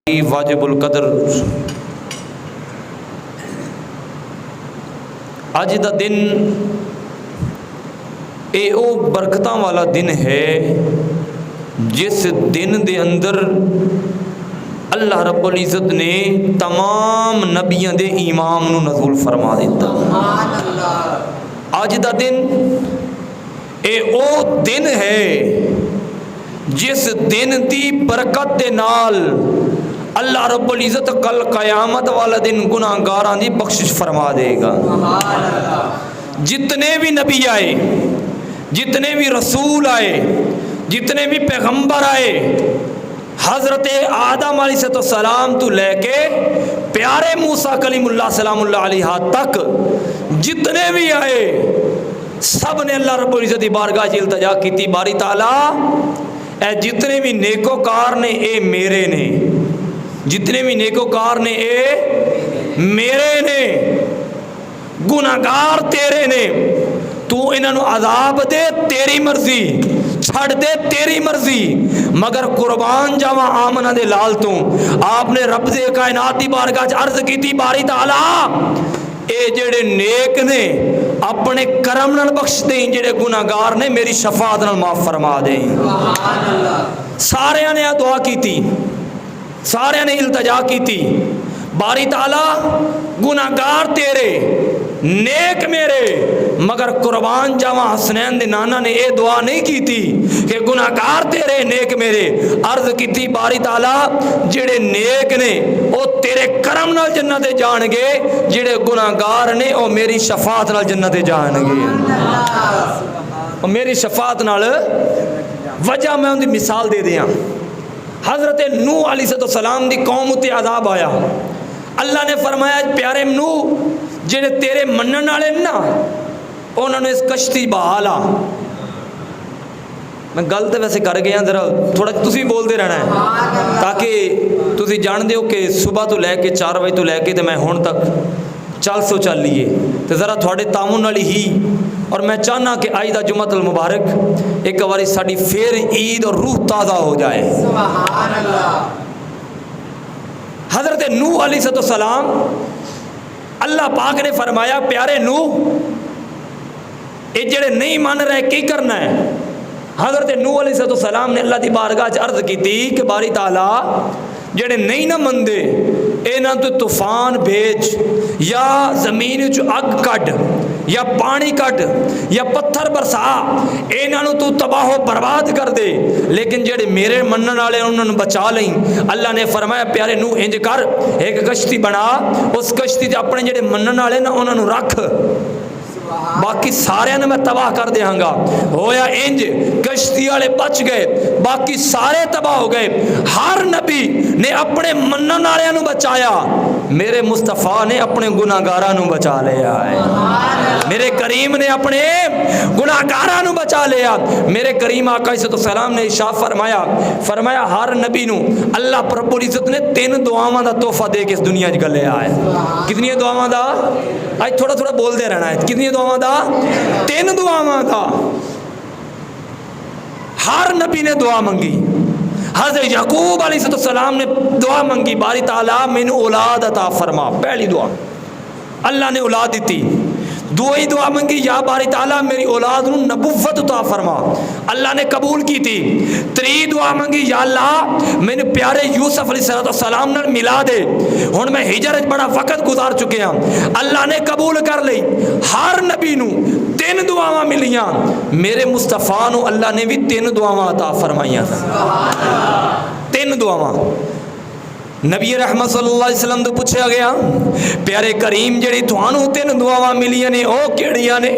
वाजिबुल कदर। अज का दिन ये वो बरकतां वाला दिन है जिस दिन दे अंदर अल्लाह रब्बुल इज़्ज़त ने तमाम नबियों के इमाम नूं नज़ूल फरमा दिता। अज का दिन ये वो दिन है जिस दिन की बरकत के नाल अल्लाह रब्बुल इज़्ज़त कल क़यामत वाला दिन गुनाहगारां दी बख्शिश फरमा देगा। जितने भी नबी आए, जितने भी रसूल आए, जितने भी पैगंबर आए, हज़रत आदम अलैहिस्सलाम तो लेके प्यारे मूसा कलीमुल्लाह सलामुल्लाह अलैहि तक जितने भी आए, सब ने अल्लाह रब्बुल इज़्ज़त की बारगाह च इल्तिजा की, बारी ताला ए जितने भी नेकोकार ने ए मेरे ने, जितने भी नेकोकार ने ए मेरे ने, गुनाहगार तेरे ने, तू इन्हों अजाब दे तेरी मर्जी, छड़ दे तेरी मर्जी, मगर कुर्बान जावा आमना दे लाल तू। आपने रब दे कायनात दी बारगाह च अर्ज की, बारी ताला ए जेड़े नेक ने अपने करम नाल बख्श दें, जेड़े गुनाहगार ने मेरी शफाअत नाल माफ फरमा दें। सारिया ने दुआ की, सारिया ने इल्तिजा की, बारी ताला गुनाहगार तेरे, नेक मेरे, मगर कुर्बान जावा हसनैन दे नाना ने यह दुआ नहीं की थी कि गुनाहगार तेरे नेक मेरे। अर्ज की, बारी ताला जेड़े नेक ने वो तेरे करम नाल जन्नत जाणगे, जेड़े गुनाहगार ने वो मेरी शफाअत नाल जन्नत जाणगे। और मेरी शफाअत नाल वजह मैं उनकी मिसाल दे दियां। हज़रत नूह अलैहिस्सलाम दी कौम उत्ते अज़ाब आया। अल्लाह ने फरमाया, प्यारे नूह जेड़े तेरे मनन वाले ना उन्होंने इस कश्ती बहा ला। मैं गल तो वैसे कर गया, जरा थोड़ा तुसी बोलते रहना है ताकि तुसी जानते हो कि सुबह तो लैके 4 बजे तो लैके मैं हुण तक चल लीए, तो ज़रा थोड़े तामुन नाल ही। और मैं चाहना कि अज का जुम्मतुल मुबारक एक बारी साड़ी फिर ईद और रूह ताज़ा हो जाए। हज़रत नूह अलैहिस्सलाम, अल्लाह पाक ने फरमाया, प्यारे नूह ये जेड़े नहीं मान रहे की करना है। हज़रत नूह अलैहिस्सलाम ने अल्लाह की बारगाह च अर्ज की कि बारी ताला जेड़े नहीं ना मनदे इन्हां तो तूफान भेज, या जमीन च अग कढ़, या पानी कढ़, या पत्थर बरसा, इन्हां तू तबाह बर्बाद कर दे, लेकिन जेड़े मेरे मनन वाले उन्होंने बचा लई। अल्लाह ने फरमाया, प्यारे नूह इंज कर, एक कश्ती बना, उस कश्ती च अपने जेड़े मनन वाले ना उन्होंने रख, बाकी सारे ने मैं तबाह कर देंगा। होया इंज, कश्ती वाले बच गए, बाकी सारे तबाह हो गए। हर नबी ने अपने मनन वाले बचाया, मेरे मुस्तफा ने अपने गुनाहगारां बचा लिया है। मेरे करीम ने अपने गुनाहगारां बचा लिया। मेरे करीम आका सलाम ने इरशाद फरमाया, फरमाया हर नबी नू अल्लाह रब्बुल इज़्ज़त ने 3 दुआवां दा तोहफा दे के इस दुनिया च घल्लिया है। कितनी दुआवां दा? आज थोड़ा थोड़ा बोलते रहना है। कितनी दुआवां दा? 3 दुआवां दा। हर नबी ने दुआ मंगी। हज़रत याकूब अलैहिस्सलाम ने दुआ मंगी, बारी ताला मैनू औलाद अता फरमा। पहली दुआ अल्लाह ने औलाद दी। दूसरी दुआ मंगी, या बारी ताला मेरी औलाद नू नबुव्वत अता फरमा। अल्लाह ने कबूल की थी। तीसरी दुआ मंगी, या अल्लाह मैंने प्यारे यूसुफ अलैहिस्सलाम नाल मिला दे, हुण मैं हिजर च बड़ा वक्त गुजार चुके हैं। अल्लाह ने कबूल कर ली। हर नबी नू 3 दुआवां मिलियां। मेरे मुस्तफा नू अल्लाह ने भी 3 दुआवां अता फरमाइयां। 3 दुआवां। नबी रहमत सल्लल्लाहु अलैहि वसल्लम तो पूछा गया, प्यारे करीम जेड़ी थानू 3 दुआवां मिलियां ने ओ केड़ियां ने,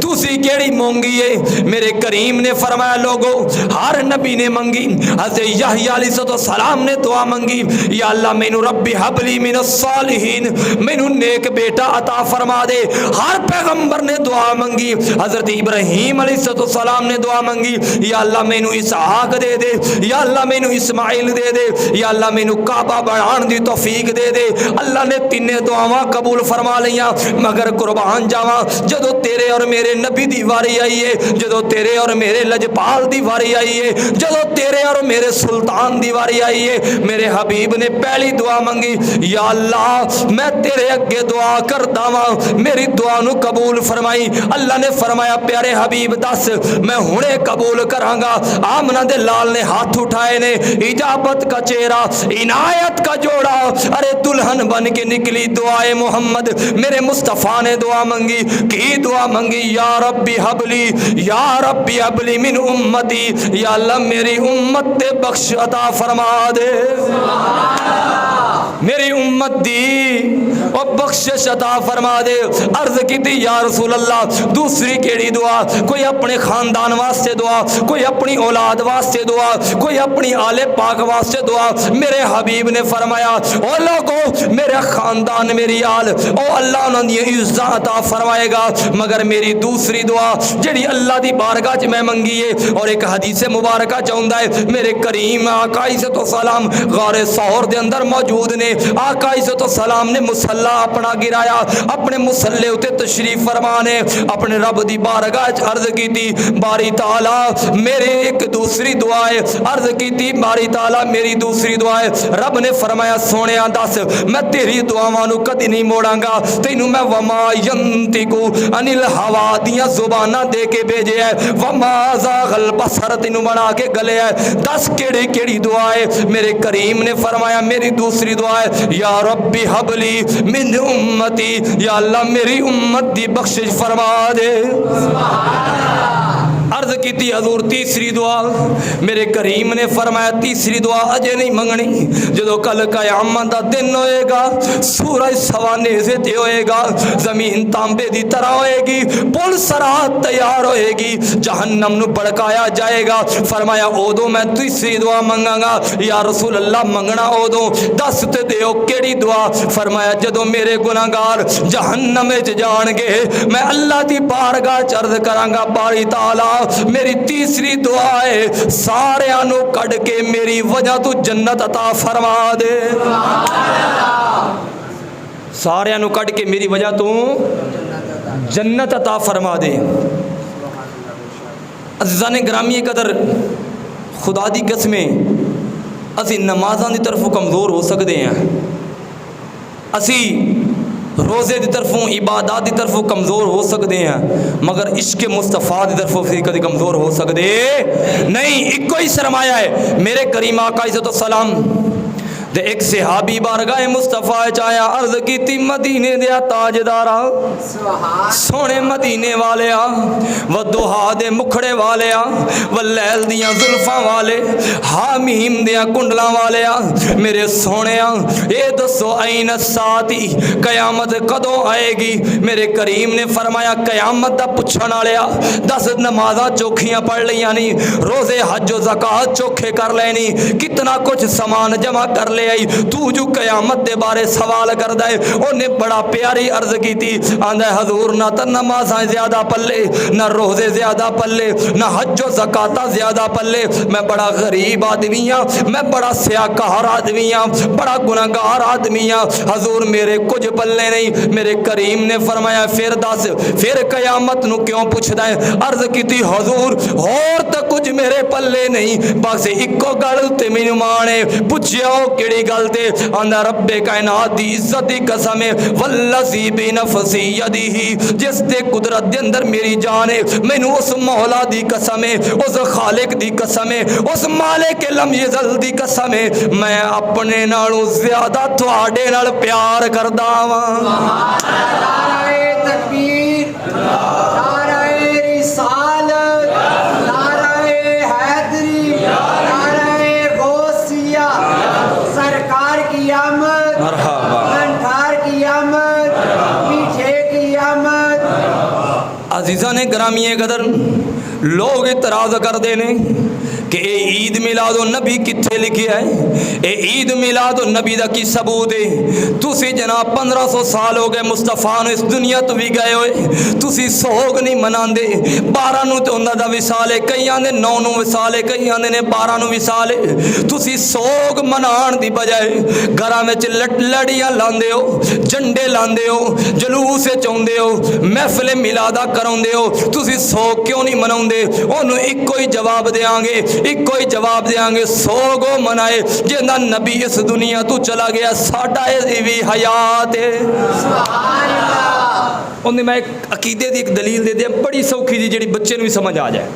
तुसी केड़ी मंगी है? मेरे करीम ने फरमाया, लोगो हर नबी ने मंगी। हज़रत यहया अलैहिस्सलाम ने दुआ मंगी, या अल्लाह मैनू रब्बी हबली मिनस सालिहीन, मैनू नेक बेटा अता फरमा दे। हर पैगंबर ने दुआ मंगी। हज़रत इब्राहीम अलैहिस्सलाम ने दुआ मंगी, या अल्लाह मैनू इसहाक दे दे, या अल्लाह मैनू इस्माइल दे दे, या अल्लाह मैनू काबा बनाने की तौफीक दे दे। अल्लाह ने तीने दुआवां कबूल फरमा लिया। मगर कुर्बान जावा, जदों तेरे और मेरे नबी दी वारी आई है, जदों तेरे और मेरे लजपाल दी वारी आई है, जदों तेरे और मेरे सुल्तान दी वारी आई है, मेरे हबीब ने पहली दुआ मंगी, या अल्लाह मैं तेरे अगे दुआ करदा वां, मेरी दुआ नू कबूल फरमाई। अल्लाह ने फरमाया प्यारे हबीब दस, मैं हुणे कबूल करांगा। आमना दे लाल ने हाथ उठाए ने, इजाबत का चेहरा, इनायत का जोड़ा, अरे दुल्हन बन के निकली। दुआए मोहम्मद, मेरे मुस्तफ़ा ने दुआ मंगी। की दुआ मंगी, या रब्बी हबली, या रब्बी हबली मिन उम्मती, या अल्लाह मेरी उम्मत दे बख्श अता फरमा दे, मेरी उम्मत दी और बख्शिश अता फरमा दे। अर्ज की थी या रसूल अल्लाह दूसरी केड़ी दुआ? कोई अपने खानदान वास्ते दुआ, कोई अपनी औलाद वास्ते दुआ, कोई अपनी आले पाक वास्ते दुआ। मेरे हबीब ने फरमाया, ओ लोगो मेरा खानदान मेरी आल, ओ अल्लाह उन्होंने इज्जत अता फरमाएगा। मगर मेरी दूसरी दुआ जेड़ी अल्लाह दी बारगाह च मैं मंगी है, और एक हदीस मुबारक चाहुंदा है, मेरे करीम आका इज़्ज़त व सलाम गारे सौर दे अंदर मौजूद ने। आका इज़्ज़त व सलाम ने मुसल्ला अपना गिराया, अपने मुसल्ले उते तशरीफ फरमाने, अपने रब दी बारगाह च अर्ज की थी, बारी ताला मेरी एक दूसरी दुआ है। अर्ज की थी, बारी ताला मेरी दूसरी दुआ है। रब ने फरमाया सोने दस, मैं तेरी दुआवां नू कदी नहीं मोड़ांगा, तेनू मैं वमा यंतिकु अनिल हवा दियां जुबाना दे के भेजे है, वमा ज़ागल बसर तेनू बना के गले है। दस केड़ी केड़ी दुआ है? मेरे करीम ने फरमाया मेरी दूसरी दुआ है, या रब्बी हबली मिन उम्मती, या अल्लाह मेरी उम्मत दी बख्शिश फरमा दे। अर्ज की थी हजूर तीसरी दुआ, मेरे करीम ने फरमाया तीसरी दुआ अजे नहीं मंगनी, जो कल कयामत का दिन होएगा, सूरज सवा नेज़े ते होएगा, जमीन तांबे की तरह होएगी, पुल सरात तैयार होएगी, जहन्नम नू भड़काया जाएगा। फरमाया उदों मैं तीसरी दुआ मंगांगा। या रसूल अल्लाह मंगना उदों, दस ते दिओ केड़ी दुआ? फरमाया जदों मेरे गुनाहगार जहन्नम च जाणगे, मैं अल्लाह की बारगाह च अर्ज करांगा, बारी ताला मेरी तीसरी दुआ है, सारियां नू कढ़ के मेरी वजह तू जन्नत अता फरमा दे, सारियां नू कढ़ के मेरी वजह तू जन्नत अता फरमा दे। अज़ीज़ान ग्रामी कदर, खुदा दी कसमें असी नमाज़ां दी तरफों कमज़ोर हो सकते हैं, असी रोज़े की तरफों इबादत की तरफों कमज़ोर हो सकते हैं, मगर इश्क मुस्तफ़ा की तरफों से कभी कमज़ोर हो सकते नहीं। इको ही सरमाया है मेरे करीम आका इज़्ज़त व सलाम ते एक सहाबी बारगाह मुस्तफ़ा चाया, अर्ज की थी मदीने दिया ताजदारा, सोने मदीने वाले आ, व दुहा दे मुखड़े वाले आ, व लैल दियां जुल्फां वाले, हामीम दियां कुंडलां वाले आ, मेरे सोने आ ये दसो ऐन साती, कयामत कदों आएगी? मेरे करीम ने फरमाया कयामत दा पुछण वाले आ, 10 नमाज़ां चौखियां पढ़ लियां नी, रोज़े हज ज़कात चौखे कर लेनी, कितना कुछ समान जमा कर आई, तू जो कयामत के बारे सवाल करदा है। उन्हें बड़ा प्यारी अर्ज की थी, आंदा हजूर ना तो नमाज़ां ज्यादा पल्ले, ना रोज़े ज्यादा पल्ले, ना हज ज़कात ज्यादा पल्ले, मैं बड़ा गरीब आदमी हाँ, मैं बड़ा स्याकार आदमी हाँ, बड़ा गुनाहगार आदमी हाँ, हजूर मेरे कुछ पल्ले नहीं। मेरे करीम ने फरमाया फिर दस, फिर कयामत नू क्यों पुछदा है? अर्ज की थी हजूर होर तो कुछ मेरे पल्ले नहीं, बस इको गल ते मैनू माने पुछया केड़ी गल ते? आंदा रब्बे कायनात दी इज्जत दी कसम है, वल्लज़ी बिनफ़सी यदिही, जिस दे कुदरत दे अंदर मेरी जान है, मैनू उस मौला दी कसम है, उस खालिक दी कसम है, उस मालिक लम यज़ल दी कसम है, मैं अपने नालों ज्यादा तुहाडे नाल प्यार करदा वां। नारे तकबीर, नारे रिसालत, नारे हैदरी, नारे गौसिया, सरकार की आमद, सरकार की आमद, पीछे की आमद। अज़ीज़ान ग्रामी कदर, लोग इतराज़ करते हैं कि ईद मिलादो नबी कित्थे लिखिया है, ये ईद मिलादो नबी दा की सबूत है। तुसी जनाब 1500 साल हो गए मुस्तफा नूं इस दुनिया तो भी गए होए, तुसी सोग नहीं मनांदे। 12 नूं ते उन्हां दा विसाल है, कई आंदे 9 नूं विसाल है, कई आंदे ने 12 नूं विसाल है। तुसी सोग मनाण दी बजाय घरां विच लड़ियां लांदे हो, झंडे लांदे हो, जलूस चाहुंदे हो, महफिल मिलादा कराउंदे हो। तुसी सोग क्यों नहीं मनाउंदे? ओनू इक्को ही जवाब देंगे, इक्को ही जवाब देंगे, सोगो मनाए जिंदा नबी इस दुनिया तो चला गया, साडा भी हयात है। उन्हें मैं एक अकीदे की एक दलील दे दिया बड़ी सौखी जी, जी बच्चे भी समझ आ जाए।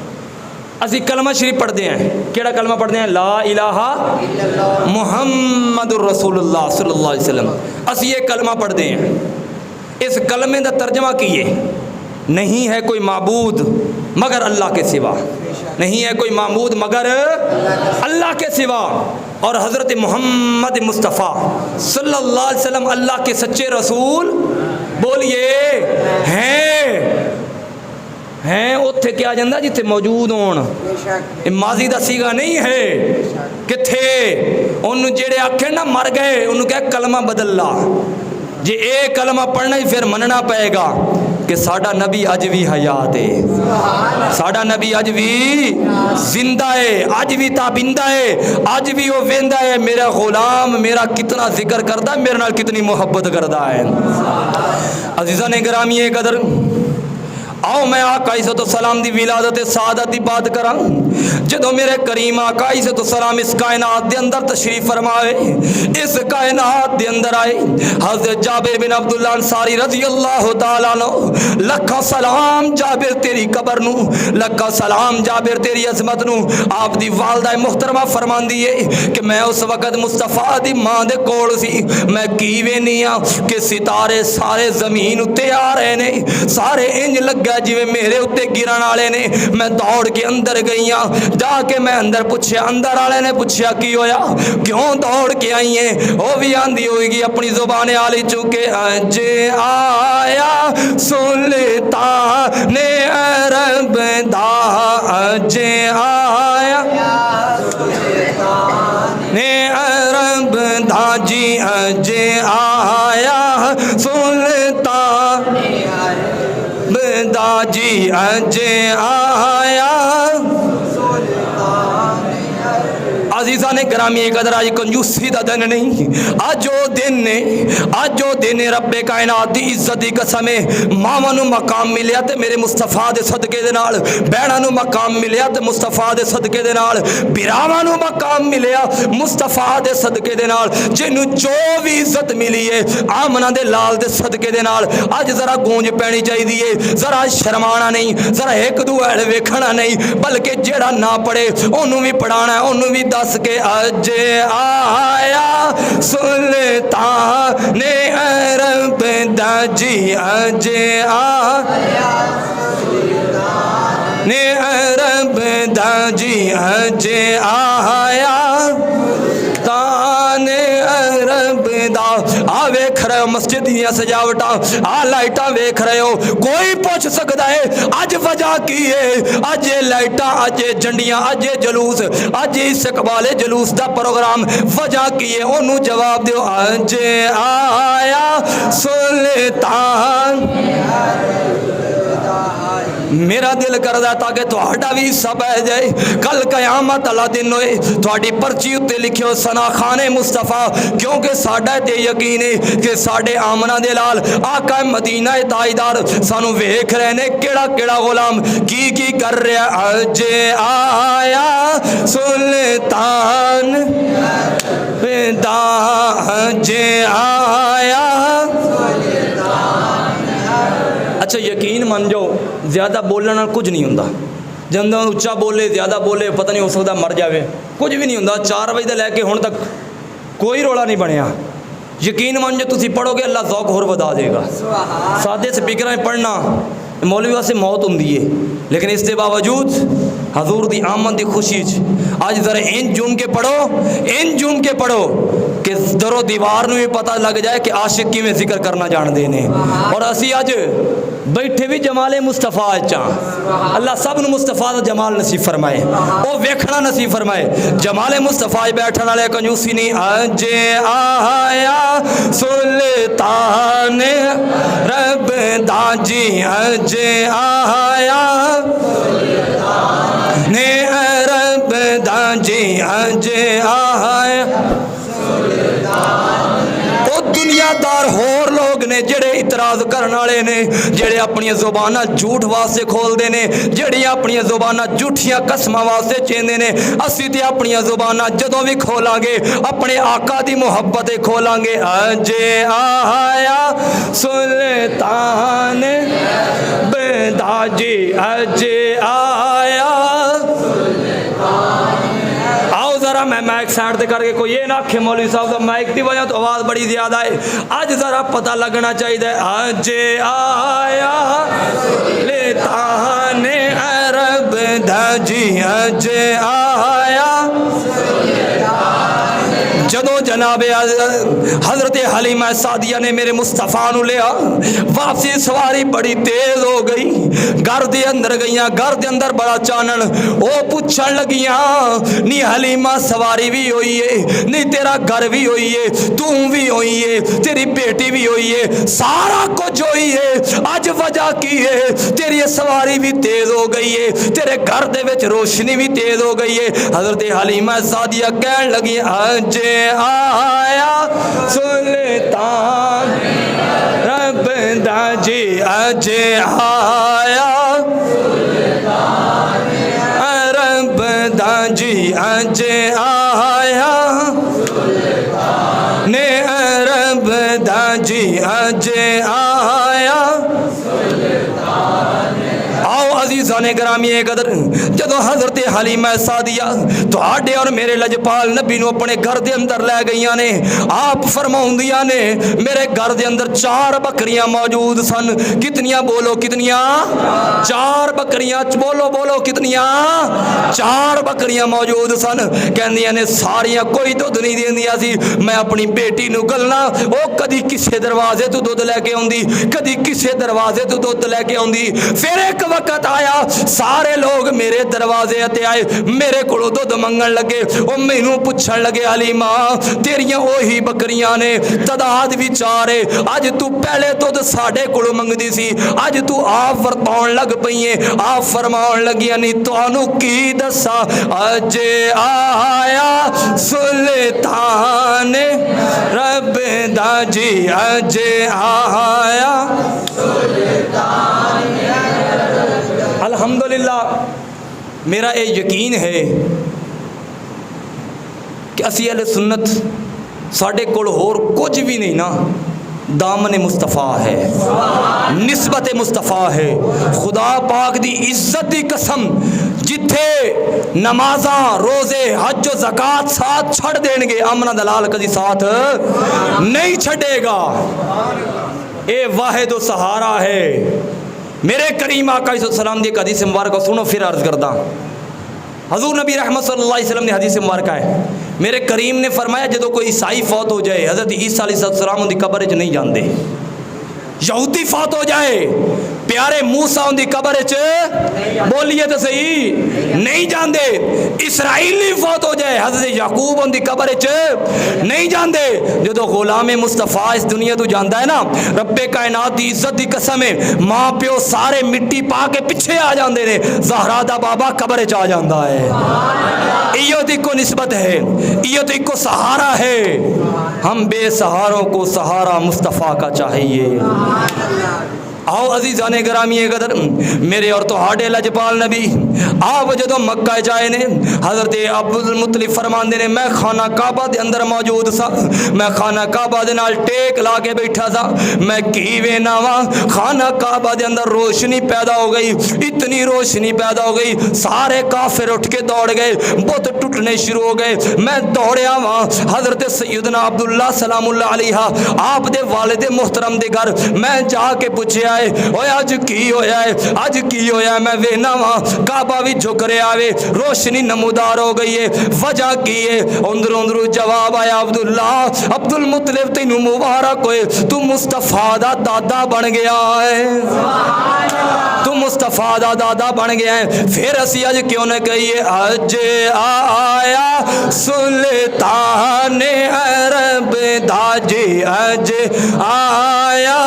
असी कलमा शरीफ पढ़ते हैं, केड़ा कलमा पढ़ते हैं? ला इलाहा मुहम्मदुर रसूलुल्लाह सल्लल्लाहु अलैहि वसल्लम। असी ये कलमा पढ़ते हैं, इस कलमे का तर्जमा किए, नहीं है कोई माबूद मगर अल्लाह के सिवा, नहीं है कोई माबूद मगर अल्लाह के सिवा, और हज़रत मोहम्मद मुस्तफ़ा सल्लल्लाहु अलैहि वसल्लम अल्लाह के सच्चे रसूल। बोलिए हैं उत्थे क्या जाता जिथे मौजूद होन, माजी का सीगा नहीं है। किथे उन्होंने जेड़े आखे ना मर गए, उन्होंने कहा कलमा बदल ला, जे ए कलमा पढ़ना ही फिर मनना पएगा कि साडा नबी अज भी हयात है, साडा नबी अज भी जिंदा है, अज भी ताबिंदा है, अज भी वो वेंदा है मेरा गुलाम मेरा कितना जिक्र करता, मेरे नाल कितनी मोहब्बत करता है। अजीज़ा ने गिरामी कदर, आओ मैं आका इज़्ज़त-ओ-सलाम दी विलादत सादत दी बात करा। जदों मेरे करीम आका इज़्ज़त-ओ-सलाम इस कायनात दे अंदर तशरीफ फरमाए, इस कायनात दे अंदर आए, हज़रत जाबिर बिन अब्दुल्लाह अंसारी रज़ी अल्लाह तआला अन्हु, लखा सलाम जाबिर तेरी कबर नू, लखा सलाम जाबिर तेरी अजमत नू। आप दी वालदा मुहतरमा फरमांदी है कि मैं उस वक़्त मुस्तफा दी मां दे कोल सी, मैं की वेनी आ कि सितारे सारे जमीन उत्ते आ रहे ने, सारे इंज लग जिवें मेरे उत्ते गिरन वाले ने। मैं दौड़ के अंदर गई हाँ, जाके मैं अंदर पूछया, अंदर वाले ने पूछया की होया, क्यों दौड़ के आई है? वो भी आंदी होगी अपनी जुबान आली चुके, अज आया सुल्तान अरब दा, अज आया ने अरब दा जी, अज आया सुल्तान दाजी, अज आया। अजीज़ा ने ग्रामी कदर आज कंजूसी का दिन नहीं, अज वो दिन ने, अज वो दिन रब्बे कायनात की इज्जत की कसम है। मावां नूं मकाम मिलिया तो मेरे मुस्तफा के सदके दे नाल, भैणां नूं मकाम मिलिया तो मुस्तफा के सदके दे नाल, बिरावां नूं मकाम मिलिया मुस्तफा के सदके दे नाल। जिन्हों जो भी इज्जत मिली है आमना दे लाल दे सदके दे नाल, अज जरा गूंज पैनी चाहिए, जरा शर्माना नहीं, जरा एक दूए वेखना नहीं, बल्कि जेड़ा ना पढ़े उन्होंने भी पढ़ाना, उन्होंने भी दस के अज आया सुल्तान अरब दा जी, अज आया ने अरब दा जी, अज आया ताने अरब दा। आ वेख रहे हो मस्जिद दी सजावटा, आ लाइटा वेख रहे हो, कोई पूछ सकता है अज वजह की है? अज ये लाइटा, अज ये झंडियां, अज ये जलूस, अज इस्तकबाल जलूस दा प्रोग्राम वजह की है? ओनू जवाब दो, अज आया सुल्तान। मेरा दिल करदा ताकि तुहाडा भी हिस्सा पै जाए, कल कयामत वाला दिन होए तुहाडी पर्ची उत्ते लिखियो सना खाने मुस्तफा, क्योंकि साडा ते यकीन है कि साडे आमना दे लाल आका मदीना ताईदार सानू वेख रहे ने, केड़ा केड़ा गुलाम की कर रहा। अज आया सुल्तान दा, अज आया। अच्छा यकीन मान जाओ, ज़्यादा बोलने नाल कुछ नहीं होंदा। जंदा उच्चा बोले, ज़्यादा बोले, पता नहीं हो सकता मर जाए, कुछ भी नहीं होंदा। 4 बजे तो लैके हुण तक कोई रोला नहीं बनया। यकीन मान जो तुसी पढ़ोगे अल्लाह ज़ौक होर वधा देगा। सादे स्पीकर में पढ़ना मौलवी वास्ते मौत होंदी है, लेकिन इसके बावजूद हजूर की आमद की खुशी अज जरा इंज जूम के पढ़ो, इंज जूम के पढ़ो कि दरो दीवार में भी पता लग जाए कि आशिक किवें जिक्र करना जानते हैं। और असी अज बैठे भी जमाले मुस्तफा चा। अल्लाह सब नूं मुस्तफा दा जमाल नसीब फरमाए, वो वेखना नसीब फरमाए। जमाले मुस्तफा बैठने वाले कंजूसी नहीं। अजे आया सुल्तान रब दाजी, अजे आया ने रब दाजी, अजे आया। दुनियादार होर लोग ने जेड़े इतराज करने वाले ने, जेड़े अपनी जुबाना झूठ वास्ते खोलते ने, जेड़ियां अपनी जुबाना झूठियां कसमां वास्ते चेंदे ने। असीं ते अपनी जुबाना जदों भी खोलांगे अपने आका दी मुहब्बत खोलांगे। अजे आया सुल्तान बेदाजी, अजे आया। आओ जरा मैं माइक साइड से करके, कोई ये ना आखे मौलवी साहब का माइक की वजह तो आवाज़ बड़ी ज़्यादा है। अज जरा पता लगना चाहिए। अजे आया लेताने अरब दाजी, अजे आया। जदों जनाबे हजरत हलीमा सादिया ने मेरे मुस्तफा नू लिया, वापसी सवारी बड़ी तेज हो गई। घर दे अंदर गईयां, घर दे अंदर बड़ा चानन। ओ पूछन लगियां नी हलीमा सवारी भी होई है, नी तेरा घर भी होई है, तू भी होई है, तेरी बेटी भी होई है, सारा कुछ होई है। अज वजह की है? तेरी सवारी भी तेज हो गई है, तेरे घर दे विच रोशनी भी तेज हो गई है। हजरत हलीमा सादिया कहन लगी अजे आया सुल्तान रब दाजी, अजे आया रब दाजी, अजे आया ने रब दाजी, अजे आया। आओ अजीज़ाने ग्रामी कदर, जदों हजरत हलीमा सादिया तुहाडे और मेरे लजपाल नबी नूं अपने घर दे अंदर लै गईयां ने, आप फरमाउंदियां ने मेरे घर दे अंदर 4 बकरियां मौजूद सन। कितनियां? बोलो कितनियां? 4 बकरियां। बोलो बोलो कितनियां? 4 बकरियां मौजूद सन। कहंदियां ने सारियां कोई दुध नहीं देंदियां सी। मैं अपनी बेटी नूं गलना, ओ कदी किसे दरवाजे तो दुध लैके आउंदी, कदी किसे दरवाजे तो दुध लैके आउंदी। फिर एक वक्त आया सारे लोग मेरे दरवाजे ते आए, मेरे कोलों दुध मंगन लगे। वो मैनू पूछन लगे हलीमा तेरियां ओही बकरियां ने, तादाद भी 4 है। अज तू पहले दुध साडे कोलों मंगदी सी, अज तू आप वरताउण लग पई है। आप फरमाउण लगियां नी तुहानू की दसा, अजे आया सुल्तान रब दाजी, अजे आया। अल्हम्दुलिल्लाह मेरा ये यकीन है कि असी अहले सुन्नत साढ़े कोल होर कुछ भी नहीं ना, दामन मुस्तफ़ा है, निस्बत मुस्तफ़ा है। खुदा पाक दी इज्जत दी कसम, जिथे नमाजा रोजे हज ज़कात साथ छड़ देंगे, आमना दलाल कदी साथ नहीं छड़ेगा। ये वाहिद सहारा है। मेरे करीम आका सलाम दी हदीस मुबारक सुनो, फिर अर्ज करदा। हजूर नबी रहमत सल्लल्लाहु अलैहि वसल्लम ने हदीस मुबारक है, मेरे करीम ने फरमाया जो कोई ईसाई फौत हो जाए, हज़रत ईसा अलैहिस्सलाम उनकी कब्र च नहीं जाते। यहूदी फौत हो जाए, प्यारे मूसा उनकी कब्र च, बोलिए तो सही, नहीं जाते। इसराइली फौत हो जाए, हज़रत याकूब उनकी कब्र च नहीं जाते। जो गुलाम मुस्तफ़ा इस दुनिया तो जाता है ना, रब्बे कायनात की इज्जत की कसम है, माँ प्यो सारे मिट्टी पा के पिछे आ जाते हैं, ज़हरा दा बाबा कब्र च आ जाता है। इयो तो इको निस्बत है, इयो तो इको सहारा है। हम बेसहारों को सहारा मुस्तफ़ा का चाहिए। आओ अजीज़ाने ग्रामी कदर, मेरे और तुहाडे लजपाल नबी आप जो मक्का जाए ने, हज़रत अब्दुल मुत्तलिब फरमांदे ने मैं खाना काबा दे अंदर मौजूद सा, मैं खाना काबा दे नाल टेक ला के बैठा सा, मैं की वेना वा, खाना काबा दे अंदर रोशनी पैदा हो गई, इतनी रोशनी पैदा हो गई, सारे काफिर उठ के दौड़ गए, बुत टूटने शुरू हो गए। मैं दौड़िया वहाँ हज़रत सैयदना अब्दुल्ला सलामुल्लाह अलैहा आप दे वालिद मोहतरम दे घर, मैं जाके पूछया है, ओए अज की होया है, अज की होया, मैं वेना वा काबा भी झुक रहा है, रोशनी नमूदार हो गई है, वजह की है? अंदरों अंदरों जवाब आया, अब्दुल्ला अब्दुल मुतलिब तेनू मुबारक होए, तू मुस्तफा दा दादा बन गया है, तू मुस्तफा दा दादा बन गया है। फिर असी अज क्यों न कहिए अज आया सुल्तान अरब दाजी, अज आया।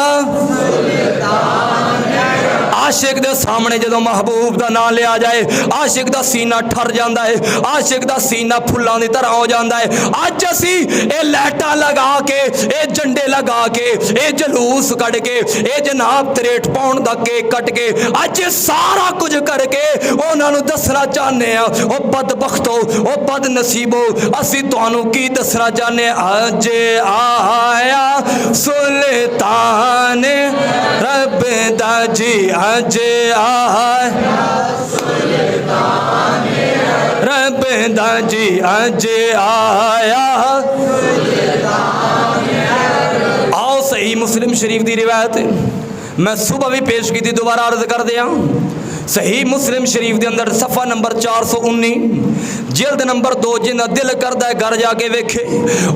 आशिक दे सामने जदों महबूब दा नाम लिया जाए, आशिक दा सीना ठर जाता है, आशिक दा सीना फुल्लां दी तरह हो जाता है। अज असी ये लाइटां लगा के, ये झंडे लगा के, ये जलूस कट के, ये जनाब 63 पाउंड दा केक कट के, अज सारा कुछ करके उन्होंने दसना चाहते हैं, वो बदबख्तो, वो बदनसीबो, असी तुहानू की दसना चाहते, अज आया सुल्तान रब दा जी, अज आया रब दा जी, अज आया। आओ सही मुस्लिम शरीफ की रिवायत मैं सुबह भी पेश की थी, दोबारा अर्ज कर दिया। सही मुस्लिम शरीफ के अंदर सफ़ा नंबर 419 जिल्द नंबर 2, जिन्ना दिल करता है घर जाके वेखे,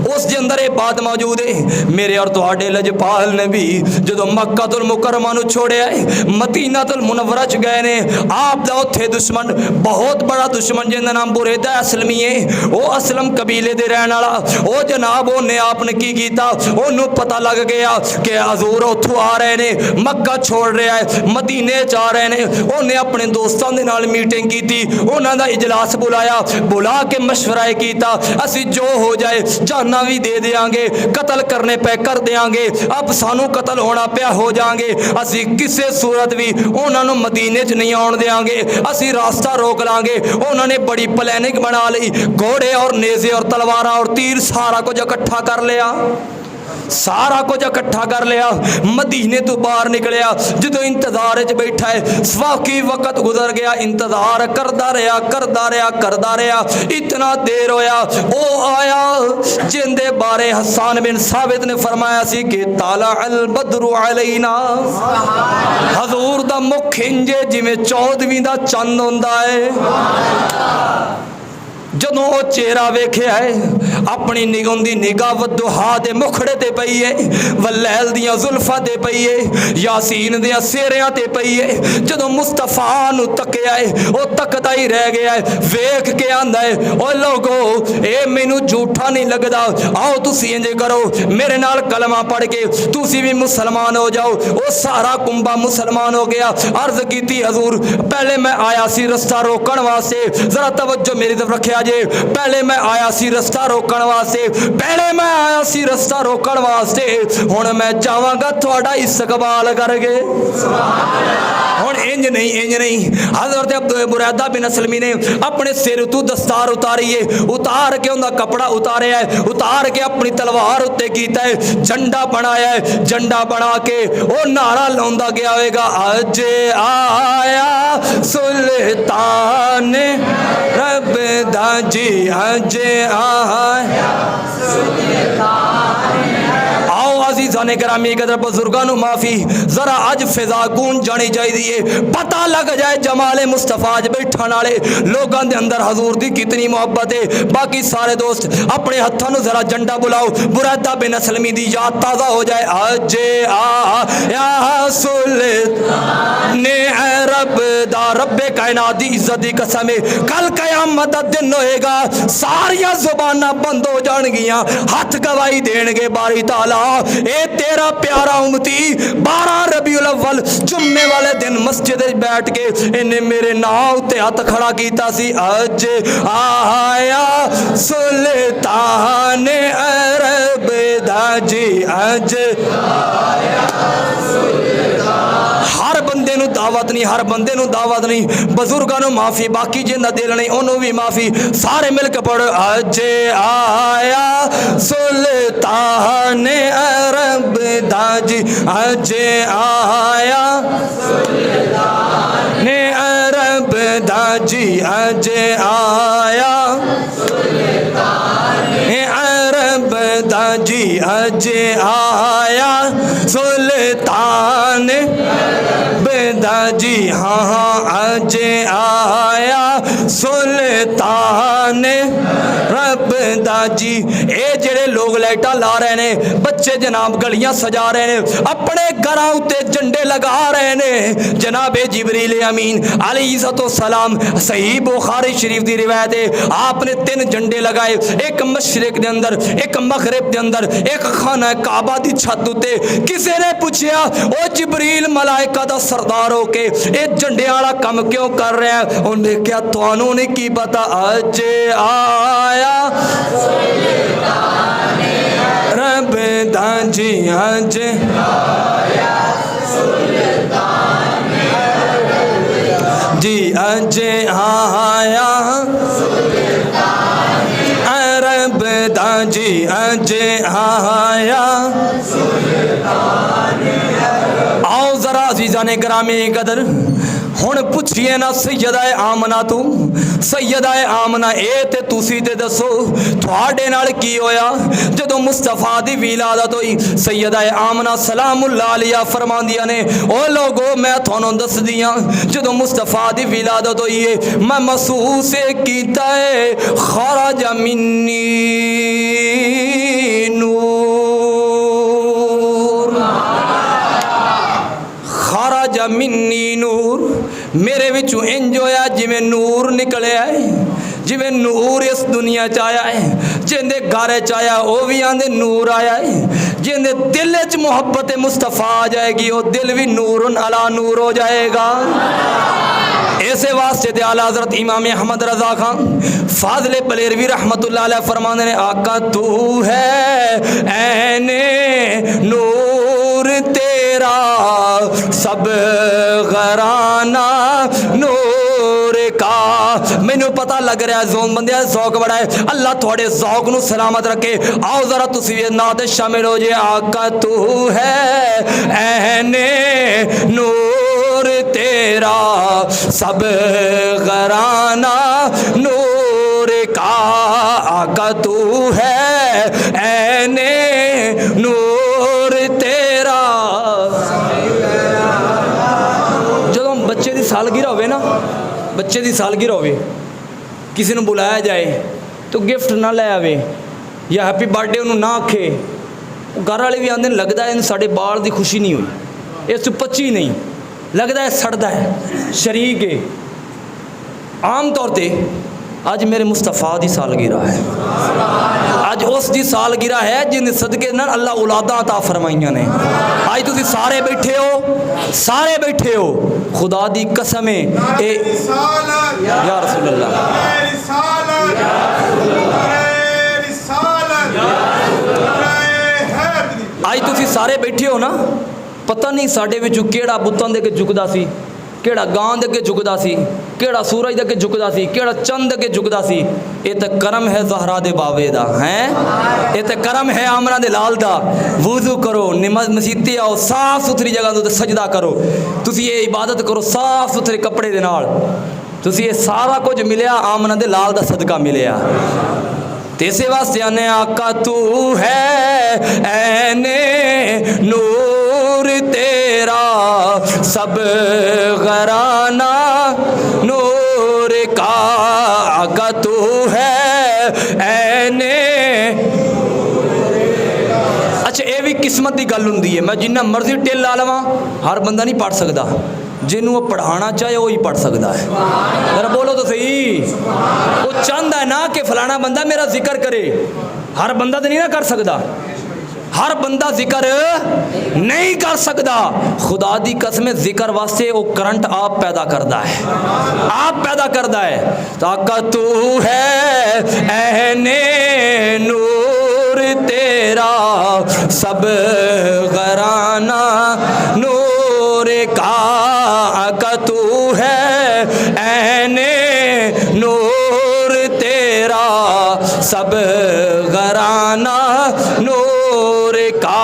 उस के अंदर ये बात मौजूद है। मेरे और तुहाडे लजपाल ने भी जो मक्कातुल मुकरमा नूं छोड़िया है, मदीनातुल मुनव्वरा च गए ने, आप दा उत्थे दुश्मन, बहुत बड़ा दुश्मन जिंदा नाम बुरैदा असलमी है, वो असलम कबीले दे रहने वाला, वो जनाब उन्हें आपने की कीता, उन्होंने पता लग गया कि हजूर उत्थों आ रहे ने, मक्का छोड़ रहा है, मदीने च आ रहे ने। उन्हें अपने दोस्तों के नाल मीटिंग की थी, उन्हों का इजलास बुलाया, बुला के मशवरा किया, असी जो हो जाए जाना भी दे देंगे, कतल करने पे कर देंगे, अब सानू कतल होना पिया हो जाएंगे, असी किसी सूरत भी उन्होंने मदीने च नहीं आउण देंगे, असी रास्ता रोक लांगे। उन्होंने बड़ी प्लैनिंग बना ली, घोड़े और नेज़े और तलवार और तीर सारा कुछ इकट्ठा कर लिया, सारा कुछ इकट्ठा कर लिया, मदीने तो बाहर निकलिया। जो इंतजार च बैठा है, स्वाकी वक्त गुजर गया, इंतजार करता रहा करता रहा करता रहा, इतना देर होया, ओ आया जिंदे बारे हसन बिन साबित ने फरमाया सी कि ताला अल बदरु अलैना, हजूर दा मुख इंजे जिवें 14वीं दा चंद हुंदा है। जदों वो चेहरा वेख्या है, अपनी निगंदी निगाह वदुहा दे मुखड़े ते पई है, वलैल दियां जुल्फां ते पई है, यासीन दियां सेहरियां ते पई है। जदों मुस्तफा नूं तकिया है, वो तकदा ही रह गया है, वेख के आंदा है, ओ लोगो ए मैनू झूठा नहीं लगदा, आओ तुसीं इंज करो, मेरे नाल कलमा पढ़ के तुसीं भी मुसलमान हो जाओ। वो सारा कुंबा मुसलमान हो गया। अर्ज की हजूर, पहले मैं आया सी रस्ता रोकण वास्ते, जरा तवज्जो मेरी तरफ रखिया जे, पहले मैं आया सी रस्ता रोकण वास्ते, पहले मैं आया सी रस्ता रोकण वास्ते, हुण मैं जावांगा तुहाडा इस्तकबाल करके। हुण इंज नहीं हजरत बुरैदा बिन असलमी ने अपने सिर तू दस्तार उतारी है, उतार के उनका कपड़ा उतारिया है, उतार के अपनी तलवार उत्ते कीता है, झंडा बनाया है, झंडा बना के वो नारा लाउंदा गया होगा, अज आया सुल्तान रब दा जी, अज आया। आओ अज़ीज़ाने करामी कदर बुजुर्गों नूं माफ़ी, जरा अज फिजा गूंज जानी चाहिए, पता लग जाए जमाले मुस्तफा च बैठण वाले लोगों के अंदर हजूर की कितनी मोहब्बत है। बाकी सारे दोस्त अपने हथों में जरा झंडा बुलाओ, बुरैदा बिन असलमी की याद ताज़ा हो जाए। अज आया सुल्तान रब दा, रब्बे कायनात दी इज्जत दी कसम है, कल कयामत दा दिन होएगा, सारियां जुबानां बंद हो जाणगियां, हथ गवाही देणगे बारी ताला, ए तेरा प्यारा उम्मती 12 रबीउल अव्वल जुम्मे वाले दिन मस्जिद में बैठ के इन्हें मेरे नाम उत्ते हथ खड़ा कीता सी, अज आया सुल्तान अरब दा जी, अज हर बंदे नूं दावत नहीं, हर बंदे नूं दावत नहीं, बजुर्गों नूं माफ़ी, बाकी जिन्दा दिल नहीं उन्होंने भी माफ़ी, सारे मिल के पढ़ो, अज आया सुल्तान अरब दा जी, अज आया सुल्तान अरब दा जी, अज आया अरब दा जी, अज आया सुल्तान जी हाँ अज आया सुल्तान रब दा जी। ये जेड़े लोग लाइटा ला रहे ने, बच्चे जनाब गलियां सजा रहे ने, अपने घरां उत्ते झंडे लगा रहे ने, जनाबे जिबरील अमीन अलैहिस्सलाम सही बुखारी शरीफ दी रिवायत है, आपने 3 झंडे लगाए, एक मशरिक दे अंदर, एक मगरिब दे अंदर, एक खाना काबा दी छत उत्ते। किसी ने पूछया ओ जिबरील मलाइका दा सरदार हो के ये झंडे वाला काम क्यों कर रहा है? उन्हें क्या तुहानू नहीं की पता अज आया रब दा जी अज जी अज आया रब दा जी अज आया। आओ जरा अजीज़ाने गिरामी कदर हुण पुछिए ना सैयदा आमना तू, सैयदा आमना ए ते तुसी ते दसो तुहाडे नाल की होया जदों मुस्तफा दी विलादत होई? सैयदा आमना सलामुल्लाह अलैहा फरमांदियां ने ओ लोगो मैं तुहानू दसदियां जदों मुस्तफा दी विलादत होई है मैं महसूस कीता है खरज मिन्नी नूर, खरज मिन्नी नूर, मेरे विचों इंज होया जिवें नूर निकलिया है, जिवें नूर इस दुनिया च आया है। जिंदे घर च आया वह भी आंदे नूर आया है, जिंदे दिल च मुहब्बत मुस्तफा आ जाएगी वो दिल भी नूरुन अला नूर हो जाएगा। ऐसे वास्ते ते आला हज़रत इमाम अहमद रज़ा खान फाज़िल बलेरवी रहमतुल्लाह अलैह फरमाते ने आका तू है ऐने नूर तेरा सब घराना नूर का। मैनू पता लग रहा है जोन बंदे शौक बड़ा है, अल्लाह थोड़े शौक नू सलामत रखे। आओ जरा तुसी भी नात शामिल हो जाए। आका तू है ऐने नूर तेरा सब घराना नूर का, आका तू है ऐने नूर तेरा। जदों बच्चे की सालगिरह होवे ना, बच्चे की सालगिरह होवे किसी ने बुलाया जाए तो गिफ्ट ना ले आवे या हैप्पी बर्थडे उन्होंने ना आखे, घर वाले भी आते हैं लगता है साढ़े बाल की खुशी नहीं हुई, इस पची नहीं लगता है सड़दा है शरीक है। आम तौर पर अज मेरे मुस्तफा की सालगिरह है, अज उसकी सालगिरह है जिन सदके ना अल्लाह औलादा अता फरमाइयां ने। अज तुसी सारे बैठे हो, सारे बैठे हो, खुदा दी कसम है ए या रसूल अल्लाह अज तुसी सारे बैठे हो ना, पता नहीं साडे विचों केड़ा बुतां दे अगे झुकदा सी, केड़ा गां दे अगे झुकदा सी, केड़ा सूरज दे अगे झुकदा सी, केड़ा चंद दे अगे झुकदा सी। ये तो करम है ज़हरा दे बावे दा हैं, ये तो करम है आमना दे लाल दा। वुज़ू करो, नमाज़ मसीते आओ, साफ सुथरी जगह तो सजदा करो, तुसी ये इबादत करो साफ सुथरे कपड़े दे नाल, तुसी ये सारा कुछ मिलिया आमना दे लाल दा सदका मिलिया। तेसे वास्ते आने आका तू है ऐने नूर तेरा सब घराना नूर का, आका तू है ऐने। अच्छा ये भी किस्मत की गल हुंदी है, मैं जिन्ना मर्जी टिल ला लवां हर बंदा नहीं पढ़ सकता, जिन्हों वो पढ़ाना चाहे वो ही पढ़ सकता है। जरा बोलो तो सही, वो चाहता है ना कि फलाना बंदा मेरा जिक्र करे, हर बंदा तो नहीं ना कर सकता, हर बंदा जिक्र नहीं कर सकता। खुदा दी कसम जिक्र वास्ते वो करंट आप पैदा करता है, आप पैदा करता है। ताका तू है ऐने नूर तेरा सब घराना नूर का, आका तू है ऐने नूर तेरा सब घराना नूर का,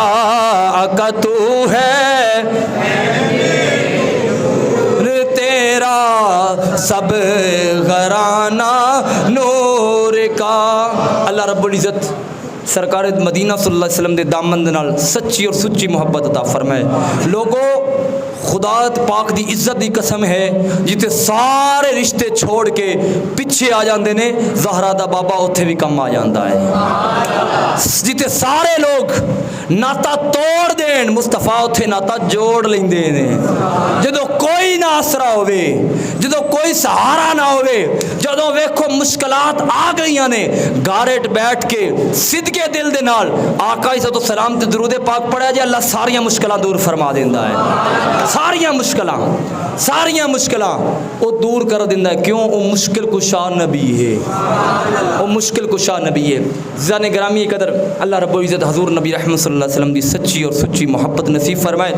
आका तू है तेरा सब घराना नूर का। अल्लाह रब्बुल इज़्ज़त सरकार मदीना सल्लल्लाहु अलैहि वसल्लम दे दामन दे नाल सच्ची और सुच्ची मुहब्बत अता फरमाए। लोगों खुदा पाक दी इज्जत दी कसम है जिते सारे रिश्ते छोड़ के पिछे आ जाते ने ज़हरा दा बाबा उत्थे भी कम आ जाता है। जिते सारे लोग नाता तोड़ देन मुस्तफा उत्थे नाता जोड़ लेंदे ने। जदों कोई ना आसरा होवे, जदों कोई सहारा ना होवे, जदों वेखो मुश्किलात आ गईयां ने, गारेट बैठ के सिदके दिल दे नाल आका इज़्ज़त सलाम ते दरूद पाक पढ़िया जे अल्लाह सारियां मुश्किलां दूर फरमा देंदा है। सारियां मुश्किलां वो दूर कर देंदा है। क्यों? वो मुश्किल कुशा नबी है, वो मुश्किल कुशा नबी है। ज़ाने ग्रामी कदर अल्लाह रब्बुल इज़्ज़त हज़ूर नबी रहमत सल्लल्लाहु अलैहि वसल्लम दी सच्ची और सुच्ची मोहब्बत नसीब फरमाए।